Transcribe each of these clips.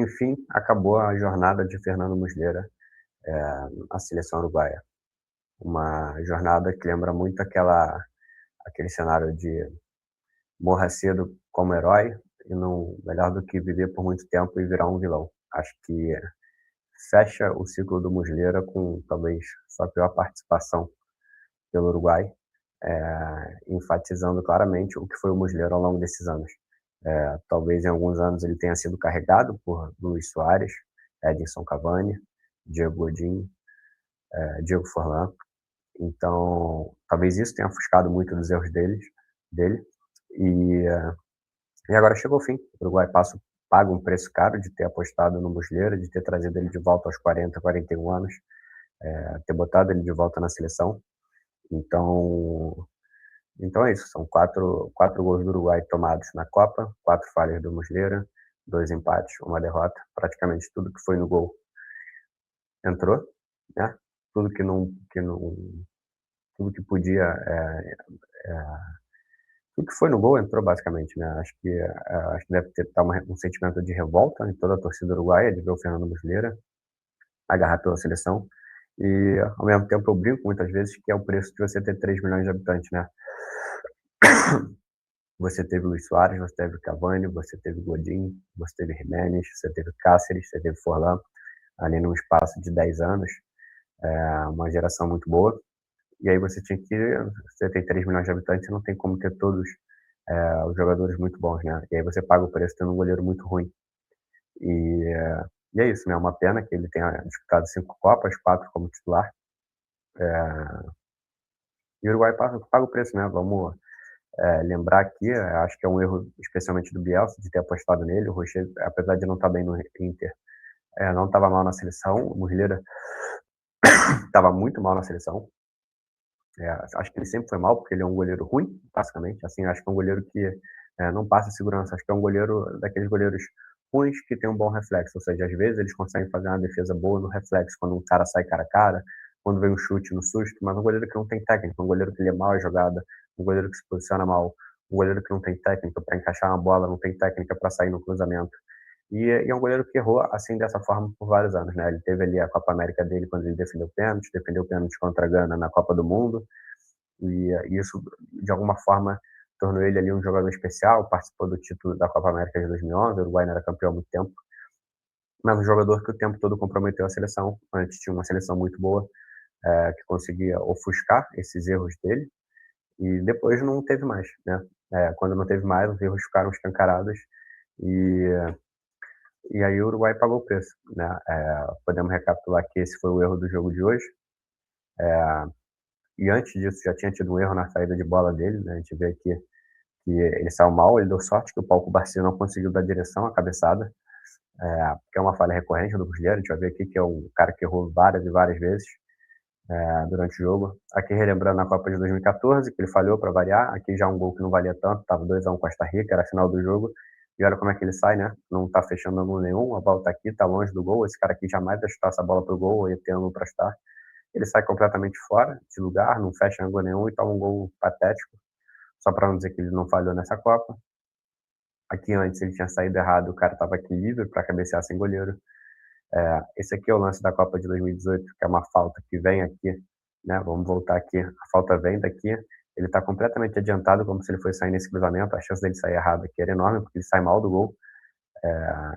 enfim, acabou a jornada de Fernando Muslera, na seleção uruguaia. Uma jornada que lembra muito aquele cenário de morra cedo como herói e não melhor do que viver por muito tempo e virar um vilão. Acho que fecha o ciclo do Muslera com talvez sua pior participação pelo Uruguai, enfatizando claramente o que foi o Muslera ao longo desses anos. Talvez em alguns anos ele tenha sido carregado por Luis Soares, Edinson Cavani, Diego Godin, Diego Forlan. Então, talvez isso tenha ofuscado muito dos erros dele. E agora chegou o fim. O Uruguai paga um preço caro de ter apostado no Muslera, de ter trazido ele de volta aos 40, 41 anos, ter botado ele de volta na seleção. Então é isso, são quatro gols do Uruguai tomados na Copa, 4 falhas do Muslera, 2 empates, uma derrota. Praticamente tudo que foi no gol entrou, né? Tudo tudo que podia, tudo que foi no gol entrou basicamente, né? Acho que deve ter um sentimento de revolta em toda a torcida uruguaia de ver o Fernando Muslera agarrar pela seleção. E ao mesmo tempo eu brinco muitas vezes que é o preço de você ter 3 milhões de habitantes, né? Você teve Luis Soares, você teve Cavani, você teve Godin, você teve Jiménez, você teve Cáceres, você teve Forlan, ali num espaço de 10 anos, uma geração muito boa. E aí você tem 3 milhões de habitantes, você não tem como ter todos os jogadores muito bons, né? E aí você paga o preço tendo um goleiro muito ruim. E, e é isso, né? Uma pena que ele tenha disputado 5 Copas, 4 como titular. E o Uruguai paga o preço, né? Vamos lembrar aqui, acho que é um erro especialmente do Bielsa de ter apostado nele. O Rocher, apesar de não estar bem no Inter, não estava mal na seleção. O Muslera estava muito mal na seleção. Acho que ele sempre foi mal, porque ele é um goleiro ruim, basicamente. Assim, acho que é um goleiro que não passa segurança. Acho que é um goleiro daqueles goleiros ruins que tem um bom reflexo. Ou seja, às vezes eles conseguem fazer uma defesa boa no reflexo, quando um cara sai cara a cara, quando vem um chute no susto, mas um goleiro que não tem técnica, um goleiro que lê mal a jogada, um goleiro que se posiciona mal, um goleiro que não tem técnica para encaixar uma bola, não tem técnica para sair no cruzamento. E é um goleiro que errou assim dessa forma por vários anos, né? Ele teve ali a Copa América dele quando ele defendeu pênalti contra a Gana na Copa do Mundo, e isso de alguma forma tornou ele ali um jogador especial. Participou do título da Copa América de 2011, o Uruguai não era campeão há muito tempo, mas um jogador que o tempo todo comprometeu a seleção. Antes tinha uma seleção muito boa, que conseguia ofuscar esses erros dele, e depois não teve mais, né? Quando não teve mais, os erros ficaram escancarados, e e aí o Uruguai pagou o preço, né? Podemos recapitular que esse foi o erro do jogo de hoje. E antes disso já tinha tido um erro na saída de bola dele, né? A gente vê aqui que ele saiu mal, ele deu sorte que o Paulo Cubarsí não conseguiu dar direção à cabeçada, que é uma falha recorrente do Muslera. A gente vai ver aqui que é um cara que errou várias e várias vezes durante o jogo. Aqui relembrando a Copa de 2014, que ele falhou para variar. Aqui já um gol que não valia tanto, estava 2-1 Costa Rica, era a final do jogo. E olha como é que ele sai, né? Não tá fechando ângulo nenhum, a bola tá aqui, tá longe do gol. Esse cara aqui jamais vai chutar essa bola pro gol, ou ia ter ângulo pra chutar. Ele sai completamente fora de lugar, não fecha ângulo nenhum e toma um gol patético, só para não dizer que ele não falhou nessa Copa. Aqui antes ele tinha saído errado, o cara estava aqui livre para cabecear sem goleiro. Esse aqui é o lance da Copa de 2018, que é uma falta que vem aqui, né? Vamos voltar aqui, a falta vem daqui, ele está completamente adiantado, como se ele fosse sair nesse cruzamento. A chance dele sair errado aqui era enorme, porque ele sai mal do gol.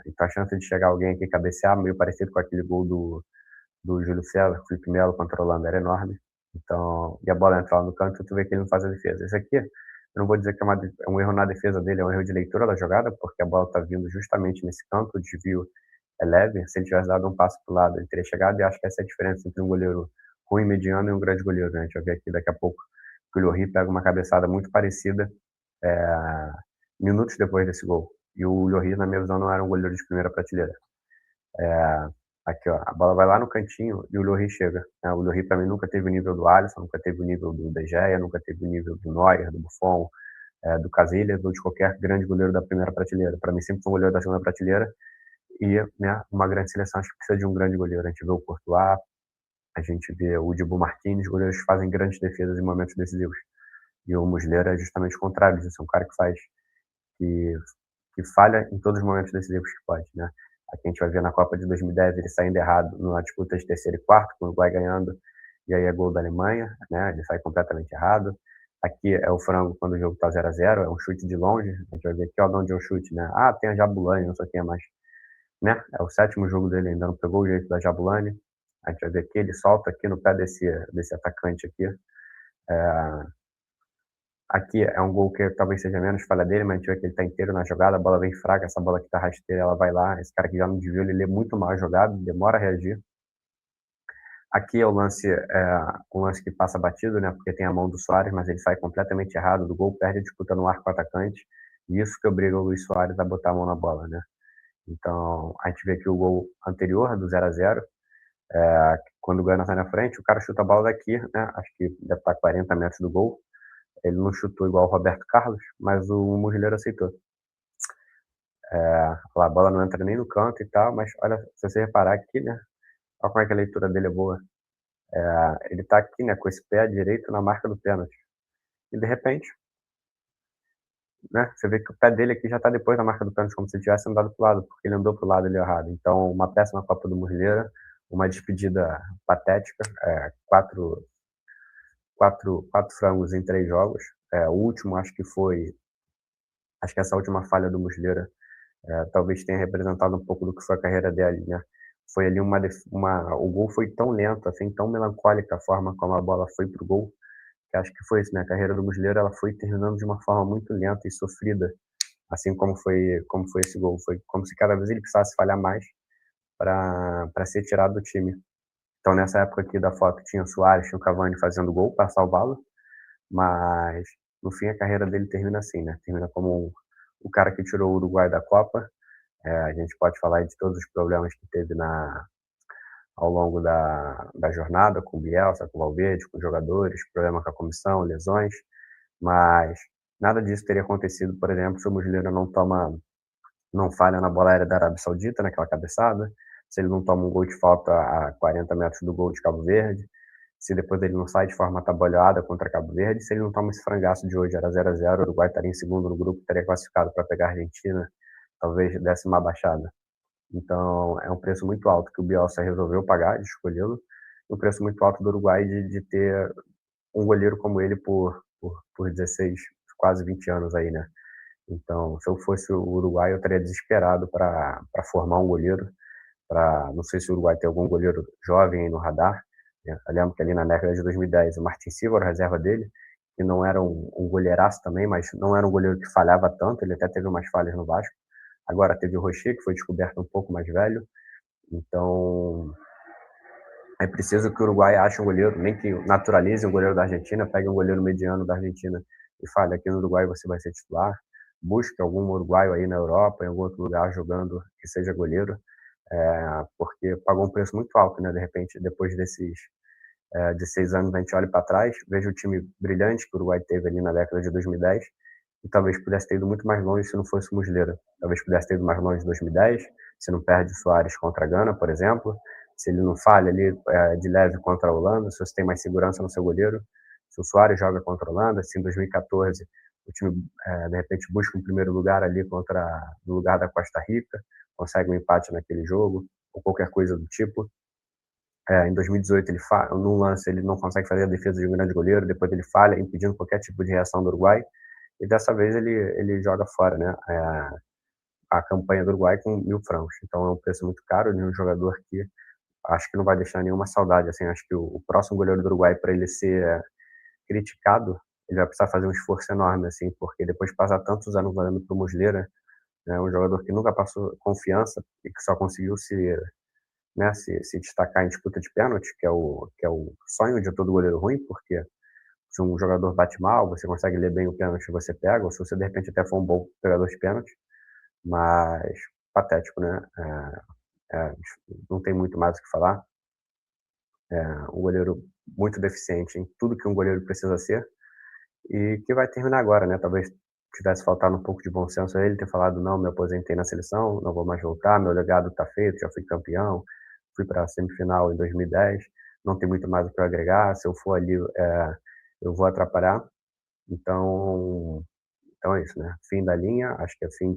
Então a chance de chegar alguém aqui e cabecear, meio parecido com aquele gol do Júlio César, Felipe Melo contra a Holanda, era enorme. Então, e a bola entra lá no canto, tu vê que ele não faz a defesa. Esse aqui, eu não vou dizer que é um erro na defesa dele, é um erro de leitura da jogada, porque a bola está vindo justamente nesse canto, o desvio é leve. Se ele tivesse dado um passo para o lado, ele teria chegado. E acho que essa é a diferença entre um goleiro ruim, mediano, e um grande goleiro, né? A gente vai ver aqui daqui a pouco que o Lloris pega uma cabeçada muito parecida minutos depois desse gol. E o Lloris, na minha visão, não era um goleiro de primeira prateleira. Aqui, ó, a bola vai lá no cantinho e o Lloris chega, né? O Lloris, para mim, nunca teve o nível do Alisson, nunca teve o nível do De Gea, nunca teve o nível do Neuer, do Buffon, do Casillas, ou de qualquer grande goleiro da primeira prateleira. Para mim, sempre foi um goleiro da segunda prateleira. E, né, uma grande seleção acho que precisa de um grande goleiro. A gente vê o Courtois, a gente vê o Dibu Martínez, goleiros que fazem grandes defesas em momentos decisivos. E o Muslera é justamente o contrário disso, é um cara que falha em todos os momentos decisivos que pode, né? Aqui a gente vai ver na Copa de 2010 ele saindo errado numa disputa de terceiro e quarto, com o Uruguai ganhando, e aí é gol da Alemanha, né? Ele sai completamente errado. Aqui é o frango quando o jogo tá 0-0, é um chute de longe. A gente vai ver aqui, ó, de onde é o chute, né? Ah, tem a Jabulani, não sei o que mais, né? É o sétimo jogo dele, ainda não pegou o jeito da Jabulani. A gente vai ver aqui, ele solta aqui no pé desse atacante aqui. Aqui é um gol que talvez seja menos falha dele, mas a gente vê que ele tá inteiro na jogada, a bola vem fraca, essa bola que tá rasteira, ela vai lá. Esse cara que já não desviou, ele lê muito mal a jogada, demora a reagir. Aqui é o lance que passa batido, né? Porque tem a mão do Suárez, mas ele sai completamente errado do gol, perde a disputa no ar com o atacante. E isso que obriga o Luis Suárez a botar a mão na bola, né? Então, a gente vê que o gol anterior, do 0-0, quando o Gana sai na frente, o cara chuta a bola daqui, né? Acho que deve estar 40 metros do gol. Ele não chutou igual o Roberto Carlos, mas o Muslera aceitou. A bola não entra nem no canto e tal, mas olha, se você reparar aqui, né? Olha como é que a leitura dele é boa. Ele tá aqui, né, com esse pé direito na marca do pênalti. E de repente, né, você vê que o pé dele aqui já tá depois da marca do pênalti, como se ele tivesse andado pro lado, porque ele andou pro lado ali errado. Então, uma péssima Copa do Muslera, uma despedida patética, quatro frangos em 3 jogos. O último, acho que essa última falha do Muslera talvez tenha representado um pouco do que foi a carreira dele, né? Foi ali o gol foi tão lento, assim, tão melancólica a forma como a bola foi pro gol, que acho que foi isso, né? A carreira do Muslera, ela foi terminando de uma forma muito lenta e sofrida, assim como foi esse gol. Foi como se cada vez ele precisasse falhar mais para ser tirado do time. Então, nessa época aqui da foto, tinha o Suárez, tinha o Cavani fazendo gol para salvá-lo, mas no fim a carreira dele termina assim, né? Termina como o cara que tirou o Uruguai da Copa. A gente pode falar de todos os problemas que teve ao longo da jornada, com o Bielsa, com o Valverde, com os jogadores, problema com a comissão, lesões, mas nada disso teria acontecido, por exemplo, se o Muslera não falha na bola aérea da Arábia Saudita, naquela cabeçada, se ele não toma um gol de falta a 40 metros do gol de Cabo Verde, se depois ele não sai de forma atabalhoada contra Cabo Verde, se ele não toma esse frangaço de hoje, era 0-0, o Uruguai estaria em segundo no grupo, estaria classificado para pegar a Argentina, talvez desse uma baixada. Então, é um preço muito alto que o Bielsa resolveu pagar, de escolhê-lo, e um preço muito alto do Uruguai de ter um goleiro como ele por 16, quase 20 anos aí, né? Então, se eu fosse o Uruguai, eu estaria desesperado para formar um goleiro. Não sei se o Uruguai tem algum goleiro jovem aí no radar. Né? Eu lembro que ali na década de 2010 o Martin Silva era a reserva dele, que não era um goleiraço também, mas não era um goleiro que falhava tanto, ele até teve umas falhas no Vasco. Agora teve o Rocher, que foi descoberto um pouco mais velho. Então, é preciso que o Uruguai ache um goleiro, nem que naturalize um goleiro da Argentina, pegue um goleiro mediano da Argentina e fale, aqui no Uruguai você vai ser titular. Busque algum uruguaio aí na Europa, em algum outro lugar, jogando, que seja goleiro, porque pagou um preço muito alto, né? De repente, depois desses 16 anos, a gente olha para trás, veja o time brilhante que o Uruguai teve ali na década de 2010, e talvez pudesse ter ido muito mais longe se não fosse o Muslera. Talvez pudesse ter ido mais longe em 2010, se não perde o Suárez contra a Gana, por exemplo, se ele não falha ali de leve contra a Holanda, se você tem mais segurança no seu goleiro, se o Suárez joga contra a Holanda, se em 2014 o time de repente busca um primeiro lugar ali no lugar da Costa Rica, consegue um empate naquele jogo, ou qualquer coisa do tipo. Em 2018 num lance ele não consegue fazer a defesa de um grande goleiro, depois ele falha, impedindo qualquer tipo de reação do Uruguai, e dessa vez ele joga fora, né? A campanha do Uruguai com 1.000 francos. Então é um preço muito caro de um jogador que acho que não vai deixar nenhuma saudade. Assim, acho que o próximo goleiro do Uruguai, para ele ser criticado, ele vai precisar fazer um esforço enorme, assim, porque depois de passar tantos anos olhando para o Muslera, né, um jogador que nunca passou confiança e que só conseguiu se destacar em disputa de pênalti, que é o sonho de todo goleiro ruim, porque se um jogador bate mal, você consegue ler bem o pênalti, você pega, ou se você de repente até for um bom pegador de pênalti, mas patético, né? Não tem muito mais o que falar. Um goleiro muito deficiente em tudo que um goleiro precisa ser e que vai terminar agora, né? Talvez tivesse faltado um pouco de bom senso a ele ter falado: não, me aposentei na seleção, não vou mais voltar, meu legado está feito, já fui campeão, fui para a semifinal em 2010, não tem muito mais o que eu agregar, se eu for ali, eu vou atrapalhar. Então é isso, né? Fim da linha, acho que é fim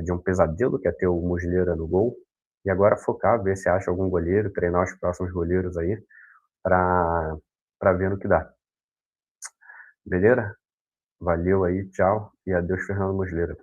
de um pesadelo, que é ter o Muslera no gol, e agora focar, ver se acha algum goleiro, treinar os próximos goleiros aí, para ver no que dá. Beleza? Valeu aí, tchau e adeus Fernando Muslera.